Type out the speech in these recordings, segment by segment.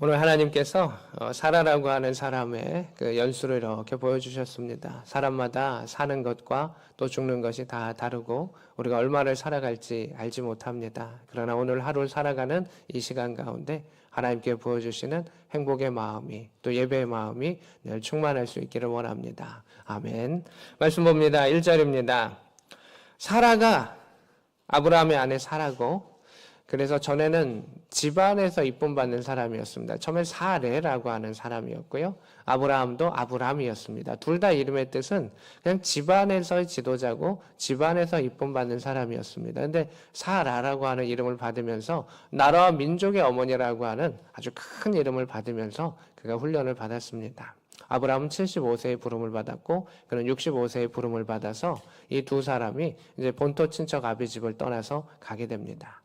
오늘 하나님께서 사라라고 하는 사람의 그 연수를 이렇게 보여주셨습니다. 사람마다 사는 것과 또 죽는 것이 다 다르고 우리가 얼마를 살아갈지 알지 못합니다. 그러나 오늘 하루를 살아가는 이 시간 가운데 하나님께 보여주시는 행복의 마음이 또 예배의 마음이 늘 충만할 수 있기를 원합니다. 아멘. 말씀 봅니다. 1절입니다. 사라가 아브라함의 아내 사라고, 그래서 전에는 집안에서 이쁨 받는 사람이었습니다. 처음에 사레라고 하는 사람이었고요. 아브라함도 아브람이었습니다. 둘 다 이름의 뜻은 그냥 집안에서의 지도자고 집안에서 이쁨 받는 사람이었습니다. 근데 사라라고 하는 이름을 받으면서 나라와 민족의 어머니라고 하는 아주 큰 이름을 받으면서 그가 훈련을 받았습니다. 아브라함은 75세의 부름을 받았고 그는 65세의 부름을 받아서 이 두 사람이 이제 본토 친척 아비 집을 떠나서 가게 됩니다.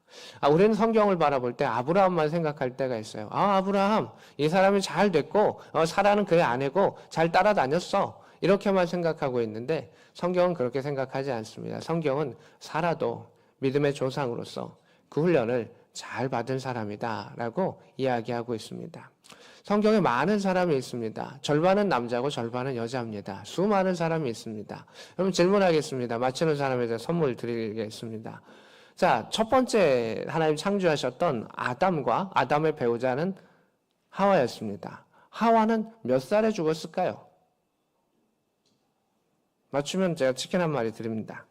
우리는 성경을 바라볼 때 아브라함만 생각할 때가 있어요. 아브라함, 이 사람이 잘 됐고 사라는 그의 아내고 잘 따라다녔어, 이렇게만 생각하고 있는데 성경은 그렇게 생각하지 않습니다. 성경은 사라도 믿음의 조상으로서 그 훈련을 잘 받은 사람이다 라고 이야기하고 있습니다. 성경에 많은 사람이 있습니다. 절반은 남자고 절반은 여자입니다. 수많은 사람이 있습니다. 여러분 질문하겠습니다. 맞추는 사람에게 선물 드리겠습니다. 자, 첫 번째 하나님 창조하셨던 아담과 아담의 배우자는 하와였습니다. 하와는 몇 살에 죽었을까요? 맞추면 제가 치킨 한 마리 드립니다.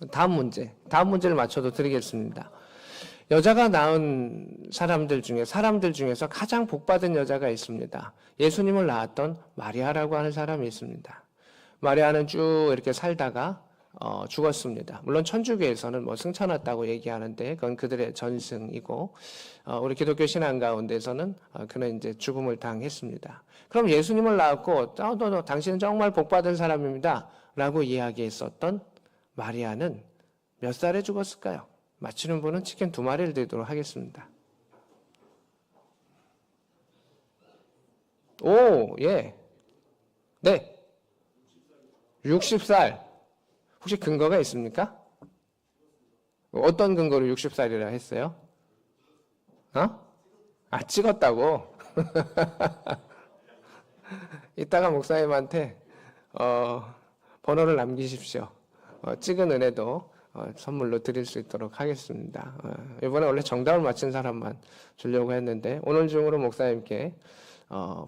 다음 문제를 맞춰도 드리겠습니다. 여자가 낳은 사람들 중에서 가장 복받은 여자가 있습니다. 예수님을 낳았던 마리아라고 하는 사람이 있습니다. 마리아는 쭉 이렇게 살다가 죽었습니다. 물론 천주교에서는 승천했다고 얘기하는데 그건 그들의 전승이고, 우리 기독교 신앙 가운데서는 그는 이제 죽음을 당했습니다. 그럼 예수님을 낳았고 당신은 정말 복받은 사람입니다 라고 이야기했었던 마리아는 몇 살에 죽었을까요? 맞추는 분은 치킨 2마리를 드리도록 하겠습니다. 예. 네. 60살. 혹시 근거가 있습니까? 어떤 근거로 60살이라 했어요? 찍었다고? 이따가 목사님한테 번호를 남기십시오. 찍은 은혜도 선물로 드릴 수 있도록 하겠습니다. 이번에 원래 정답을 맞힌 사람만 주려고 했는데 오늘 중으로 목사님께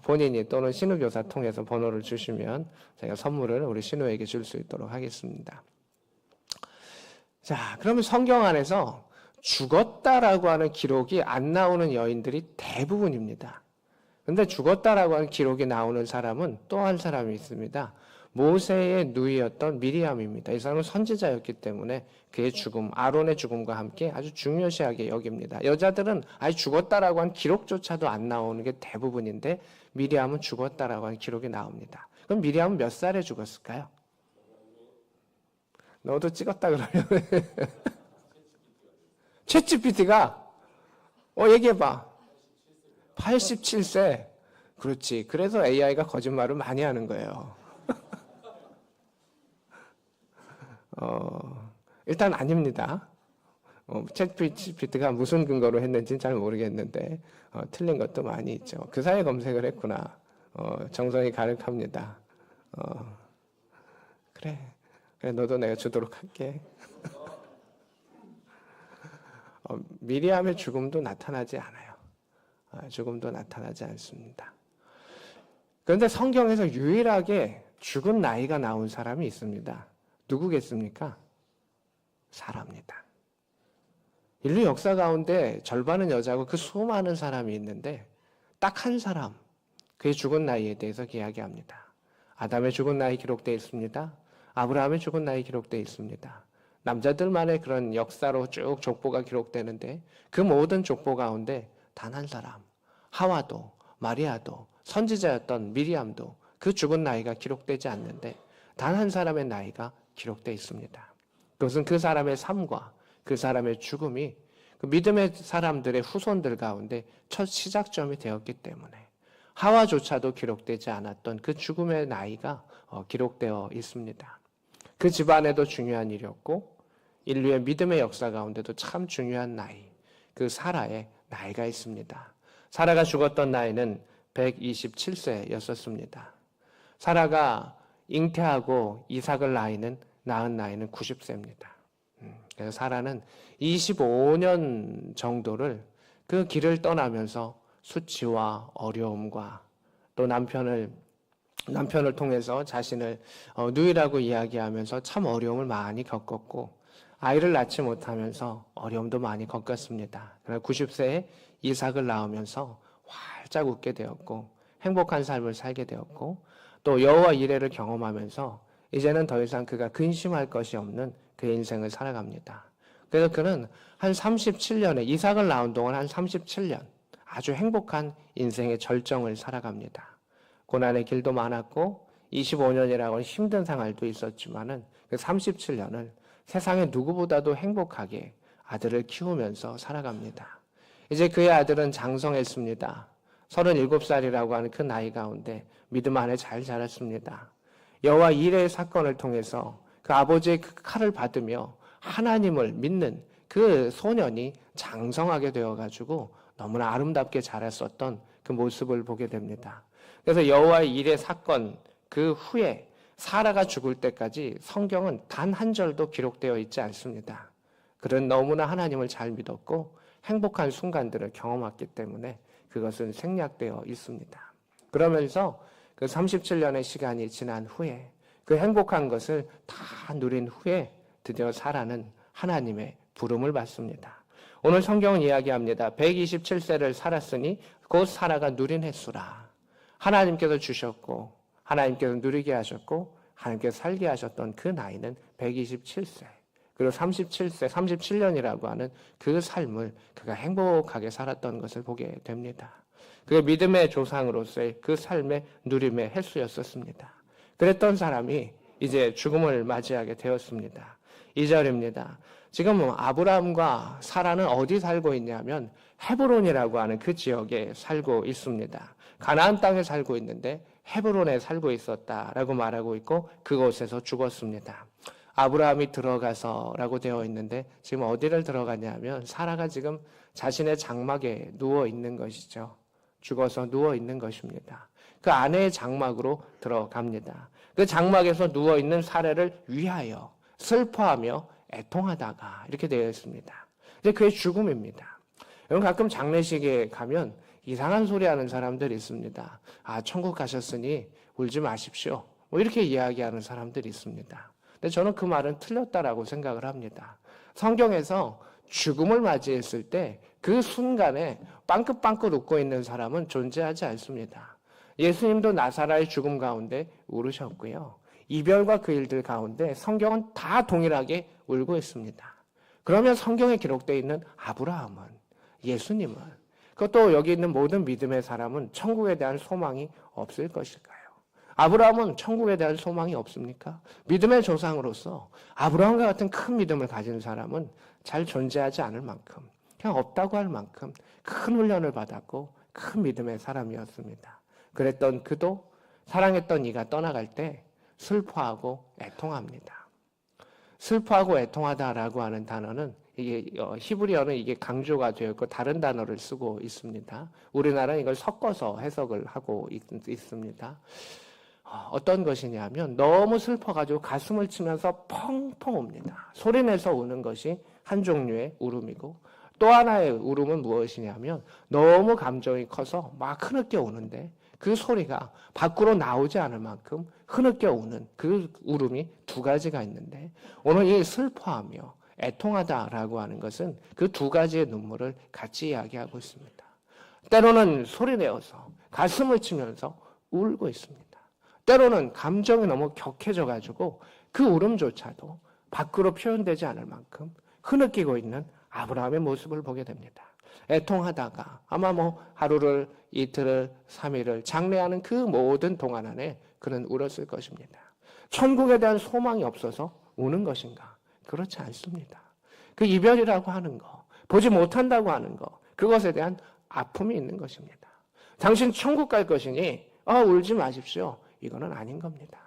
본인이 또는 신우교사 통해서 번호를 주시면 제가 선물을 우리 신우에게 줄 수 있도록 하겠습니다. 자, 그러면 성경 안에서 죽었다라고 하는 기록이 안 나오는 여인들이 대부분입니다. 그런데 죽었다라고 하는 기록이 나오는 사람은 또 한 사람이 있습니다. 모세의 누이였던 미리암입니다. 이 사람은 선지자였기 때문에 그의 죽음, 아론의 죽음과 함께 아주 중요시하게 여깁니다. 여자들은 아예 죽었다라고 한 기록조차도 안 나오는 게 대부분인데 미리암은 죽었다라고 하는 기록이 나옵니다. 그럼 미리암은 몇 살에 죽었을까요? 너도 찍었다 그러려면 챗GPT가 얘기해봐. 87세. 그렇지. 그래서 AI가 거짓말을 많이 하는 거예요. 일단 아닙니다. 챗GPT가 무슨 근거로 했는지는 잘 모르겠는데 틀린 것도 많이 있죠. 그 사이에 검색을 했구나. 정성이 가득합니다. 그래 너도 내가 주도록 할게. 미리암의 죽음도 나타나지 않아요. 죽음도 나타나지 않습니다. 그런데 성경에서 유일하게 죽은 나이가 나온 사람이 있습니다. 누구겠습니까? 사라입니다. 인류 역사 가운데 절반은 여자고 그 수많은 사람이 있는데 딱 한 사람, 그의 죽은 나이에 대해서 이야기합니다. 아담의 죽은 나이 기록되어 있습니다. 아브라함의 죽은 나이 기록되어 있습니다. 남자들만의 그런 역사로 쭉 족보가 기록되는데 그 모든 족보 가운데 단 한 사람, 하와도 마리아도 선지자였던 미리암도 그 죽은 나이가 기록되지 않는데 단 한 사람의 나이가 기록되어 있습니다. 그것은 그 사람의 삶과 그 사람의 죽음이 그 믿음의 사람들의 후손들 가운데 첫 시작점이 되었기 때문에 하와조차도 기록되지 않았던 그 죽음의 나이가 기록되어 있습니다. 그 집안에도 중요한 일이었고 인류의 믿음의 역사 가운데도 참 중요한 나이, 그 사라의 나이가 있습니다. 사라가 죽었던 나이는 127세였었습니다. 사라가 잉태하고 이삭을 낳은 나이는 90세입니다. 그래서 사라는 25년 정도를 그 길을 떠나면서 수치와 어려움과 또 남편을 통해서 자신을 누이라고 이야기하면서 참 어려움을 많이 겪었고, 아이를 낳지 못하면서 어려움도 많이 겪었습니다. 그러나 90세에 이삭을 낳으면서 활짝 웃게 되었고 행복한 삶을 살게 되었고, 또 여호와 이레를 경험하면서 이제는 더 이상 그가 근심할 것이 없는 그 인생을 살아갑니다. 그래서 그는 한 37년에 이삭을 낳은 동안 한 37년 아주 행복한 인생의 절정을 살아갑니다. 고난의 길도 많았고 25년이라고 힘든 생활도 있었지만은 그 37년을 세상의 누구보다도 행복하게 아들을 키우면서 살아갑니다. 이제 그의 아들은 장성했습니다. 37살이라고 하는 그 나이 가운데 믿음 안에 잘 자랐습니다. 여호와 이레의 사건을 통해서 그 아버지의 그 칼을 받으며 하나님을 믿는 그 소년이 장성하게 되어가지고 너무나 아름답게 자랐었던 그 모습을 보게 됩니다. 그래서 여호와의 이레 사건 그 후에 사라가 죽을 때까지 성경은 단 한 절도 기록되어 있지 않습니다. 그는 너무나 하나님을 잘 믿었고 행복한 순간들을 경험했기 때문에 그것은 생략되어 있습니다. 그러면서 그 37년의 시간이 지난 후에 그 행복한 것을 다 누린 후에 드디어 사라는 하나님의 부름을 받습니다. 오늘 성경은 이야기합니다. 127세를 살았으니 곧 사라가 누린 횟수라. 하나님께서 주셨고 하나님께서 누리게 하셨고 하나님께서 살게 하셨던 그 나이는 127세. 그리고 37년이라고 하는 그 삶을 그가 행복하게 살았던 것을 보게 됩니다. 그의 믿음의 조상으로서의 그 삶의 누림의 횟수였었습니다. 그랬던 사람이 이제 죽음을 맞이하게 되었습니다. 2절입니다. 지금 아브라함과 사라는 어디 살고 있냐면 헤브론이라고 하는 그 지역에 살고 있습니다. 가나안 땅에 살고 있는데 헤브론에 살고 있었다라고 말하고 있고 그곳에서 죽었습니다. 아브라함이 들어가서라고 되어 있는데 지금 어디를 들어가냐면 사라가 지금 자신의 장막에 누워 있는 것이죠. 죽어서 누워 있는 것입니다. 그 아내의 장막으로 들어갑니다. 그 장막에서 누워 있는 사라를 위하여 슬퍼하며 애통하다가 이렇게 되어 있습니다. 이제 그의 죽음입니다. 여러분 가끔 장례식에 가면 이상한 소리 하는 사람들이 있습니다. 아, 천국 가셨으니 울지 마십시오. 뭐 이렇게 이야기하는 사람들이 있습니다. 근데 저는 그 말은 틀렸다라고 생각을 합니다. 성경에서 죽음을 맞이했을 때 그 순간에 빵긋빵긋 웃고 있는 사람은 존재하지 않습니다. 예수님도 나사라의 죽음 가운데 울으셨고요. 이별과 그 일들 가운데 성경은 다 동일하게 울고 있습니다. 그러면 성경에 기록되어 있는 아브라함은, 예수님은, 그것도 여기 있는 모든 믿음의 사람은 천국에 대한 소망이 없을 것일까요? 아브라함은 천국에 대한 소망이 없습니까? 믿음의 조상으로서 아브라함과 같은 큰 믿음을 가진 사람은 잘 존재하지 않을 만큼, 그냥 없다고 할 만큼 큰 훈련을 받았고 큰 믿음의 사람이었습니다. 그랬던 그도 사랑했던 이가 떠나갈 때 슬퍼하고 애통합니다. 슬퍼하고 애통하다라고 하는 단어는 이게 히브리어는 이게 강조가 되어 있고 다른 단어를 쓰고 있습니다. 우리나라는 이걸 섞어서 해석을 하고 있습니다. 어떤 것이냐면 너무 슬퍼가지고 가슴을 치면서 펑펑 웁니다. 소리내서 우는 것이 한 종류의 울음이고 또 하나의 울음은 무엇이냐면 너무 감정이 커서 막 흐느껴 우는데 그 소리가 밖으로 나오지 않을 만큼 흐느껴 우는 그 울음이 두 가지가 있는데 오늘 이 슬퍼하며 애통하다라고 하는 것은 그 두 가지의 눈물을 같이 이야기하고 있습니다. 때로는 소리내어서 가슴을 치면서 울고 있습니다. 때로는 감정이 너무 격해져가지고 그 울음조차도 밖으로 표현되지 않을 만큼 흐느끼고 있는 아브라함의 모습을 보게 됩니다. 애통하다가 아마 하루를, 이틀을, 3일을 장래하는 그 모든 동안 안에 그는 울었을 것입니다. 천국에 대한 소망이 없어서 우는 것인가? 그렇지 않습니다. 그 이별이라고 하는 거, 보지 못한다고 하는 거, 그것에 대한 아픔이 있는 것입니다. 당신 천국 갈 것이니 울지 마십시오. 이거는 아닌 겁니다.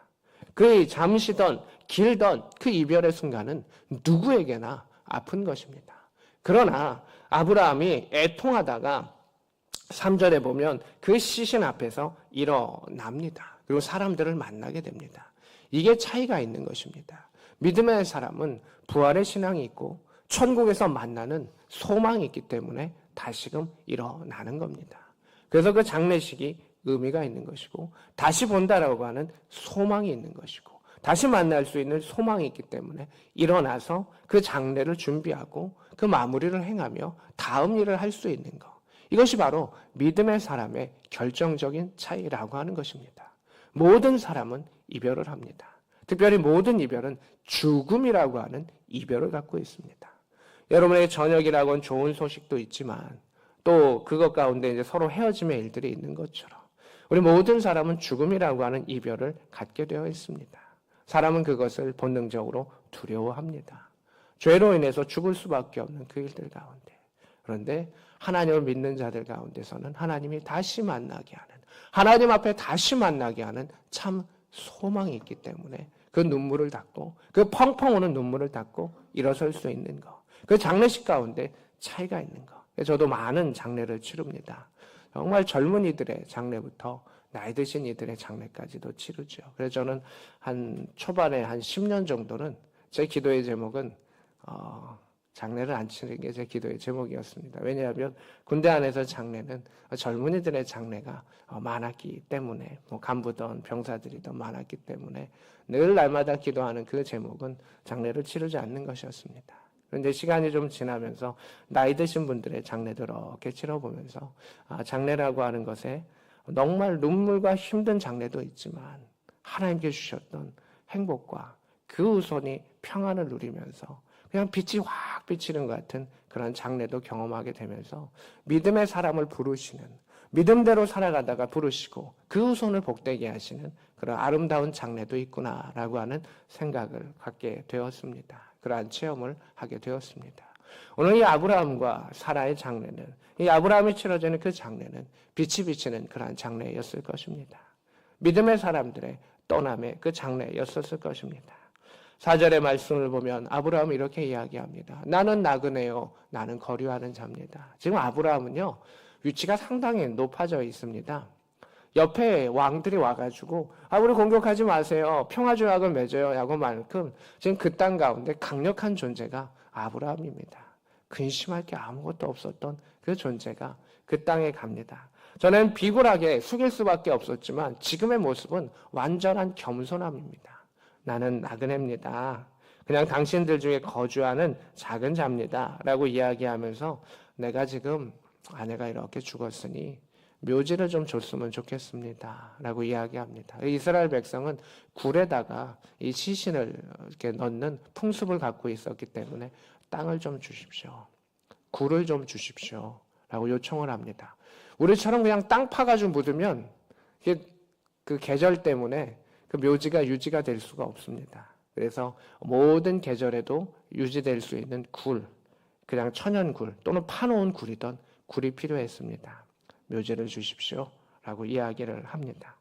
그 잠시던 길던 그 이별의 순간은 누구에게나 아픈 것입니다. 그러나 아브라함이 애통하다가 3절에 보면 그 시신 앞에서 일어납니다. 그리고 사람들을 만나게 됩니다. 이게 차이가 있는 것입니다. 믿음의 사람은 부활의 신앙이 있고 천국에서 만나는 소망이 있기 때문에 다시금 일어나는 겁니다. 그래서 그 장례식이 의미가 있는 것이고 다시 본다라고 하는 소망이 있는 것이고 다시 만날 수 있는 소망이 있기 때문에 일어나서 그 장례를 준비하고 그 마무리를 행하며 다음 일을 할 수 있는 것. 이것이 바로 믿음의 사람의 결정적인 차이라고 하는 것입니다. 모든 사람은 이별을 합니다. 특별히 모든 이별은 죽음이라고 하는 이별을 갖고 있습니다. 여러분에게 저녁이라고는 좋은 소식도 있지만 또 그것 가운데 이제 서로 헤어짐의 일들이 있는 것처럼 우리 모든 사람은 죽음이라고 하는 이별을 갖게 되어 있습니다. 사람은 그것을 본능적으로 두려워합니다. 죄로 인해서 죽을 수밖에 없는 그 일들 가운데. 그런데 하나님을 믿는 자들 가운데서는 하나님이 다시 만나게 하는, 하나님 앞에 다시 만나게 하는 참 소망이 있기 때문에 그 눈물을 닦고, 그 펑펑 오는 눈물을 닦고 일어설 수 있는 것. 그 장례식 가운데 차이가 있는 것. 저도 많은 장례를 치릅니다. 정말 젊은이들의 장례부터 나이 드신 이들의 장례까지도 치르죠. 그래서 저는 한 초반에 한 10년 정도는 제 기도의 제목은 장례를 안 치는 게 제 기도의 제목이었습니다. 왜냐하면 군대 안에서 장례는 젊은이들의 장례가 많았기 때문에 간부든 병사들이든 많았기 때문에 늘 날마다 기도하는 그 제목은 장례를 치르지 않는 것이었습니다. 그런데 시간이 좀 지나면서 나이 드신 분들의 장례들 이렇게 치러보면서 장례라고 하는 것에 정말 눈물과 힘든 장례도 있지만 하나님께 주셨던 행복과 그 후손이 평안을 누리면서 그냥 빛이 확 비치는 것 같은 그런 장례도 경험하게 되면서 믿음의 사람을 부르시는, 믿음대로 살아가다가 부르시고 그 후손을 복되게 하시는 그런 아름다운 장례도 있구나라고 하는 생각을 갖게 되었습니다. 그러한 체험을 하게 되었습니다. 오늘 이 아브라함과 사라의 장례는, 이 아브라함이 치러지는 그 장례는 빛이 비치는 그러한 장례였을 것입니다. 믿음의 사람들의 떠남의 그 장례였었을 것입니다. 4절의 말씀을 보면 아브라함은 이렇게 이야기합니다. 나는 나그네요, 나는 거류하는 자입니다. 지금 아브라함은요, 위치가 상당히 높아져 있습니다. 옆에 왕들이 와가지고 우리 공격하지 마세요, 평화조약을 맺어요 라고 말만큼 지금 그 땅 가운데 강력한 존재가 아브라함입니다. 근심할 게 아무것도 없었던 그 존재가 그 땅에 갑니다. 저는 비굴하게 숙일 수밖에 없었지만 지금의 모습은 완전한 겸손함입니다. 나는 나그네입니다. 그냥 당신들 중에 거주하는 작은 자입니다 라고 이야기하면서 내가 지금 아내가 이렇게 죽었으니 묘지를 좀 줬으면 좋겠습니다 라고 이야기합니다. 이스라엘 백성은 굴에다가 이 시신을 이렇게 넣는 풍습을 갖고 있었기 때문에 땅을 좀 주십시오, 굴을 좀 주십시오 라고 요청을 합니다. 우리처럼 그냥 땅 파가지고 묻으면 그 계절 때문에 그 묘지가 유지가 될 수가 없습니다. 그래서 모든 계절에도 유지될 수 있는 굴, 그냥 천연굴 또는 파놓은 굴이던 굴이 필요했습니다. 묘지를 주십시오 라고 이야기를 합니다.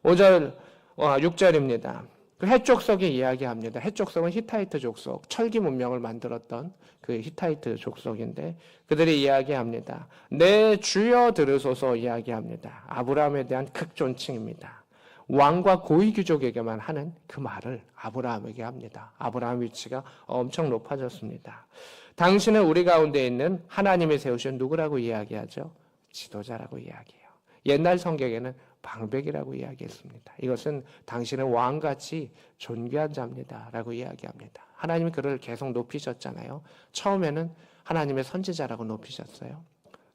6절입니다. 그 해족속이 이야기합니다. 해족속은 히타이트 족속, 철기 문명을 만들었던 그 히타이트 족속인데 그들이 이야기합니다. 내 주여 들으소서 이야기합니다. 아브라함에 대한 극존칭입니다. 왕과 고위귀족에게만 하는 그 말을 아브라함에게 합니다. 아브라함 위치가 엄청 높아졌습니다. 당신은 우리 가운데 있는 하나님이 세우신 누구라고 이야기하죠? 지도자라고 이야기해요. 옛날 성경에는 방백이라고 이야기했습니다. 이것은 당신은 왕같이 존귀한 자입니다 라고 이야기합니다. 하나님이 그를 계속 높이셨잖아요. 처음에는 하나님의 선지자라고 높이셨어요.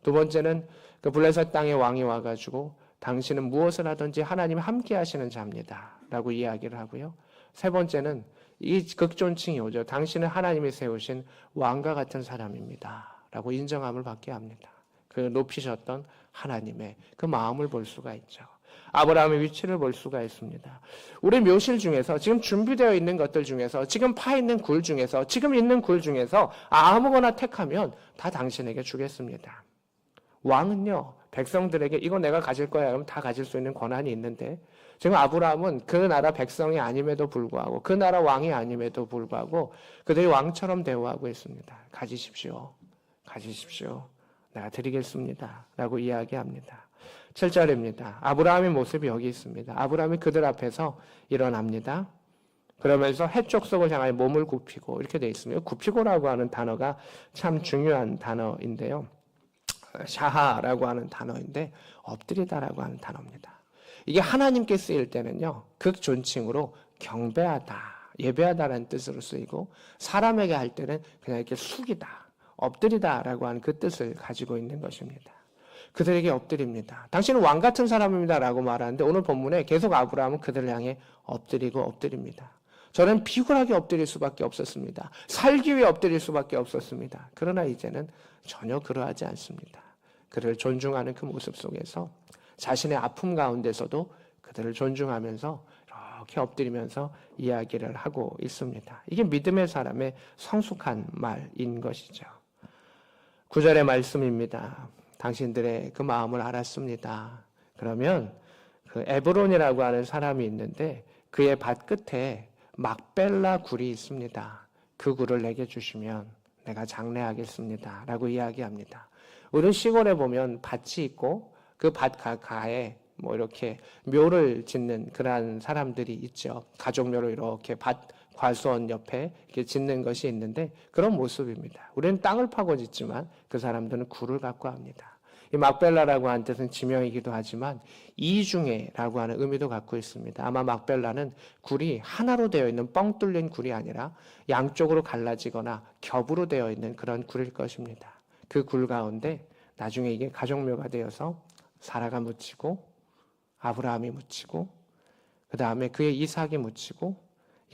두 번째는 그 블레셋 땅의 왕이 와가지고 당신은 무엇을 하든지 하나님이 함께 하시는 자입니다 라고 이야기를 하고요. 세 번째는 이 극존칭이 오죠. 당신은 하나님이 세우신 왕과 같은 사람입니다 라고 인정함을 받게 합니다. 그 높이셨던 하나님의 그 마음을 볼 수가 있죠. 아브라함의 위치를 볼 수가 있습니다. 우리 묘실 중에서 지금 준비되어 있는 것들 중에서 지금 파 있는 굴 중에서 지금 있는 굴 중에서 아무거나 택하면 다 당신에게 주겠습니다. 왕은요 백성들에게 이거 내가 가질 거야 그럼 다 가질 수 있는 권한이 있는데 지금 아브라함은 그 나라 백성이 아님에도 불구하고 그 나라 왕이 아님에도 불구하고 그들이 왕처럼 대우하고 있습니다. 가지십시오. 가지십시오. 내가 드리겠습니다. 라고 이야기합니다. 7절입니다. 아브라함의 모습이 여기 있습니다. 아브라함이 그들 앞에서 일어납니다. 그러면서 해쪽 속을 향하여 몸을 굽히고 이렇게 되어 있습니다. 굽히고라고 하는 단어가 참 중요한 단어인데요. 샤하라고 하는 단어인데 엎드리다라고 하는 단어입니다. 이게 하나님께 쓰일 때는요. 극존칭으로 경배하다, 예배하다라는 뜻으로 쓰이고 사람에게 할 때는 그냥 이렇게 숙이다, 엎드리다라고 하는 그 뜻을 가지고 있는 것입니다. 그들에게 엎드립니다. 당신은 왕 같은 사람입니다 라고 말하는데 오늘 본문에 계속 아브라함은 그들을 향해 엎드리고 엎드립니다. 저는 비굴하게 엎드릴 수밖에 없었습니다. 살기 위해 엎드릴 수밖에 없었습니다. 그러나 이제는 전혀 그러하지 않습니다. 그를 존중하는 그 모습 속에서 자신의 아픔 가운데서도 그들을 존중하면서 이렇게 엎드리면서 이야기를 하고 있습니다. 이게 믿음의 사람의 성숙한 말인 것이죠. 9절의 말씀입니다. 당신들의 그 마음을 알았습니다. 그러면 그 에브론이라고 하는 사람이 있는데 그의 밭 끝에 막벨라 굴이 있습니다. 그 굴을 내게 주시면 내가 장례하겠습니다. 라고 이야기합니다. 우리 시골에 보면 밭이 있고 그 밭 가에 뭐 이렇게 묘를 짓는 그러한 사람들이 있죠. 가족묘로 이렇게 밭 과수원 옆에 이렇게 짓는 것이 있는데 그런 모습입니다. 우리는 땅을 파고 짓지만 그 사람들은 굴을 갖고 합니다. 이 막벨라라고 하는 뜻은 지명이기도 하지만 이중에라고 하는 의미도 갖고 있습니다. 아마 막벨라는 굴이 하나로 되어 있는 뻥 뚫린 굴이 아니라 양쪽으로 갈라지거나 겹으로 되어 있는 그런 굴일 것입니다. 그 굴 가운데 나중에 이게 가족묘가 되어서 사라가 묻히고 아브라함이 묻히고 그 다음에 그의 이삭이 묻히고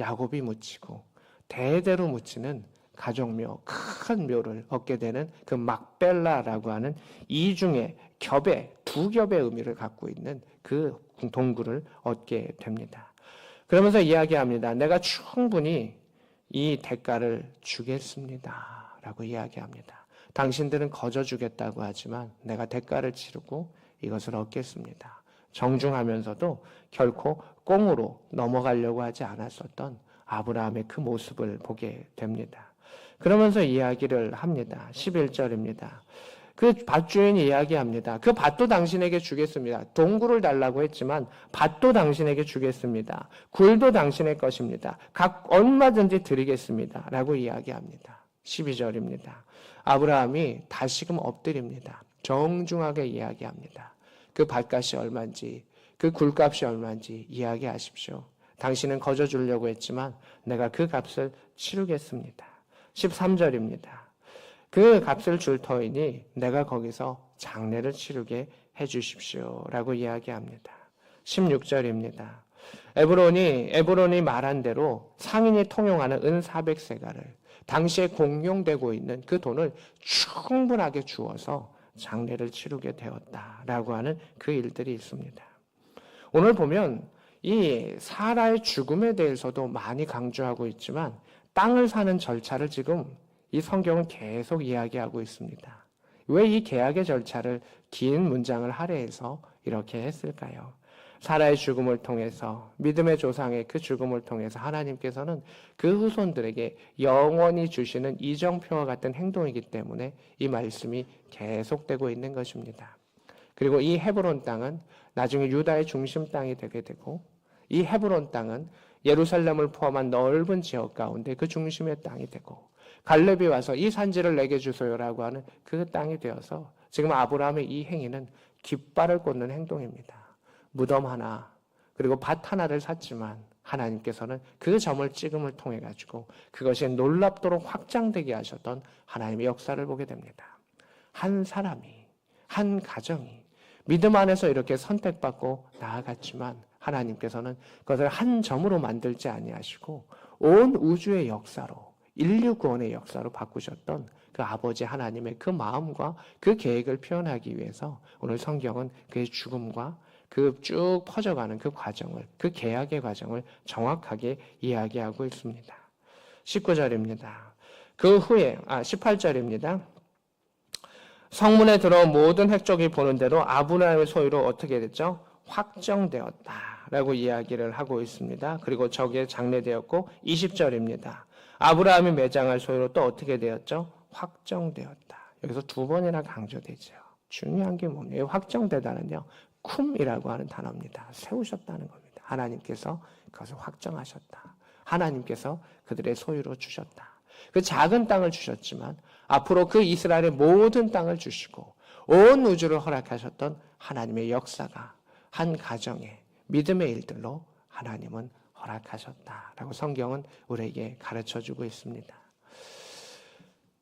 야곱이 묻히고 대대로 묻히는 가족묘, 큰 묘를 얻게 되는 그 막벨라라고 하는 이중의 겹의 두 겹의 의미를 갖고 있는 그 동굴을 얻게 됩니다. 그러면서 이야기합니다. 내가 충분히 이 대가를 주겠습니다. 라고 이야기합니다. 당신들은 거저 주겠다고 하지만 내가 대가를 치르고 이것을 얻겠습니다. 정중하면서도 결코 꽁으로 넘어가려고 하지 않았었던 아브라함의 그 모습을 보게 됩니다. 그러면서 이야기를 합니다. 11절입니다. 그 밭주인이 이야기합니다. 그 밭도 당신에게 주겠습니다. 동굴을 달라고 했지만 밭도 당신에게 주겠습니다. 굴도 당신의 것입니다. 각 얼마든지 드리겠습니다. 라고 이야기합니다. 12절입니다. 아브라함이 다시금 엎드립니다. 정중하게 이야기합니다. 그 밭값이 얼마인지 그 굴값이 얼마인지 이야기하십시오. 당신은 거저 주려고 했지만 내가 그 값을 치르겠습니다. 13절입니다. 그 값을 줄 터이니 내가 거기서 장례를 치르게 해주십시오. 라고 이야기합니다. 16절입니다. 에브론이 말한 대로 상인이 통용하는 은 400세가를 당시에 공용되고 있는 그 돈을 충분하게 주어서 장례를 치르게 되었다라고 하는 그 일들이 있습니다. 오늘 보면 이 사라의 죽음에 대해서도 많이 강조하고 있지만 땅을 사는 절차를 지금 이 성경은 계속 이야기하고 있습니다. 왜 이 계약의 절차를 긴 문장을 할애해서 이렇게 했을까요? 사라의 죽음을 통해서 믿음의 조상의 그 죽음을 통해서 하나님께서는 그 후손들에게 영원히 주시는 이정표와 같은 행동이기 때문에 이 말씀이 계속되고 있는 것입니다. 그리고 이 헤브론 땅은 나중에 유다의 중심 땅이 되게 되고 이 헤브론 땅은 예루살렘을 포함한 넓은 지역 가운데 그 중심의 땅이 되고 갈렙이 와서 이 산지를 내게 주소요라고 하는 그 땅이 되어서 지금 아브라함의 이 행위는 깃발을 꽂는 행동입니다. 무덤 하나 그리고 밭 하나를 샀지만 하나님께서는 그 점을 찍음을 통해 가지고 그것이 놀랍도록 확장되게 하셨던 하나님의 역사를 보게 됩니다. 한 사람이 한 가정이 믿음 안에서 이렇게 선택받고 나아갔지만 하나님께서는 그것을 한 점으로 만들지 아니하시고 온 우주의 역사로 인류 구원의 역사로 바꾸셨던 그 아버지 하나님의 그 마음과 그 계획을 표현하기 위해서 오늘 성경은 그의 죽음과 그 쭉 퍼져가는 그 과정을, 그 계약의 과정을 정확하게 이야기하고 있습니다. 19절입니다. 그 후에, 18절입니다. 성문에 들어온 모든 획족이 보는 대로 아브라함의 소유로 어떻게 됐죠? 확정되었다라고 이야기를 하고 있습니다. 그리고 저기에 장래되었고 20절입니다. 아브라함이 매장할 소유로 또 어떻게 되었죠? 확정되었다. 여기서 두 번이나 강조되죠. 중요한 게 뭡니까? 확정되다는요. 쿰이라고 하는 단어입니다. 세우셨다는 겁니다. 하나님께서 그것을 확정하셨다. 하나님께서 그들의 소유로 주셨다. 그 작은 땅을 주셨지만 앞으로 그 이스라엘의 모든 땅을 주시고 온 우주를 허락하셨던 하나님의 역사가 한 가정의 믿음의 일들로 하나님은 허락하셨다라고 성경은 우리에게 가르쳐주고 있습니다.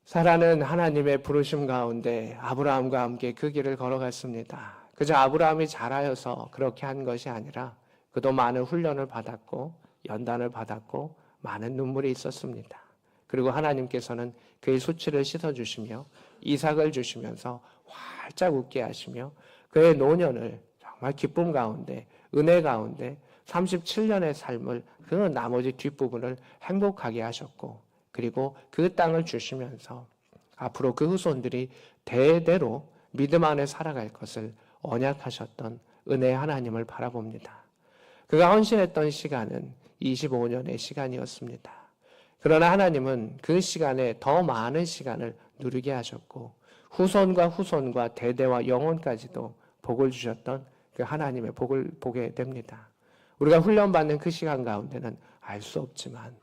사라는 하나님의 부르심 가운데 아브라함과 함께 그 길을 걸어갔습니다. 그저 아브라함이 잘하여서 그렇게 한 것이 아니라 그도 많은 훈련을 받았고 연단을 받았고 많은 눈물이 있었습니다. 그리고 하나님께서는 그의 수치를 씻어주시며 이삭을 주시면서 활짝 웃게 하시며 그의 노년을 정말 기쁨 가운데 은혜 가운데 37년의 삶을 그 나머지 뒷부분을 행복하게 하셨고 그리고 그 땅을 주시면서 앞으로 그 후손들이 대대로 믿음 안에 살아갈 것을 언약하셨던 은혜의 하나님을 바라봅니다. 그가 헌신했던 시간은 25년의 시간이었습니다. 그러나 하나님은 그 시간에 더 많은 시간을 누리게 하셨고 후손과 대대와 영혼까지도 복을 주셨던 그 하나님의 복을 보게 됩니다. 우리가 훈련받는 그 시간 가운데는 알 수 없지만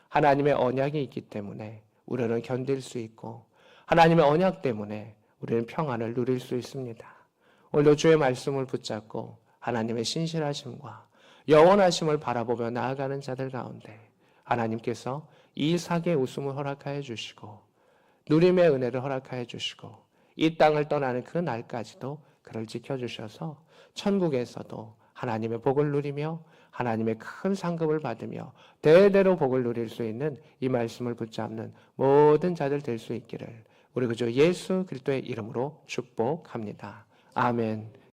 하나님의 언약이 있기 때문에 우리는 견딜 수 있고 하나님의 언약 때문에 우리는 평안을 누릴 수 있습니다. 오늘도 주의 말씀을 붙잡고 하나님의 신실하심과 영원하심을 바라보며 나아가는 자들 가운데 하나님께서 이삭의 웃음을 허락하여 주시고 누림의 은혜를 허락하여 주시고 이 땅을 떠나는 그 날까지도 그를 지켜주셔서 천국에서도 하나님의 복을 누리며 하나님의 큰 상급을 받으며 대대로 복을 누릴 수 있는 이 말씀을 붙잡는 모든 자들 될 수 있기를 우리 구주 예수 그리스도의 이름으로 축복합니다. 아멘.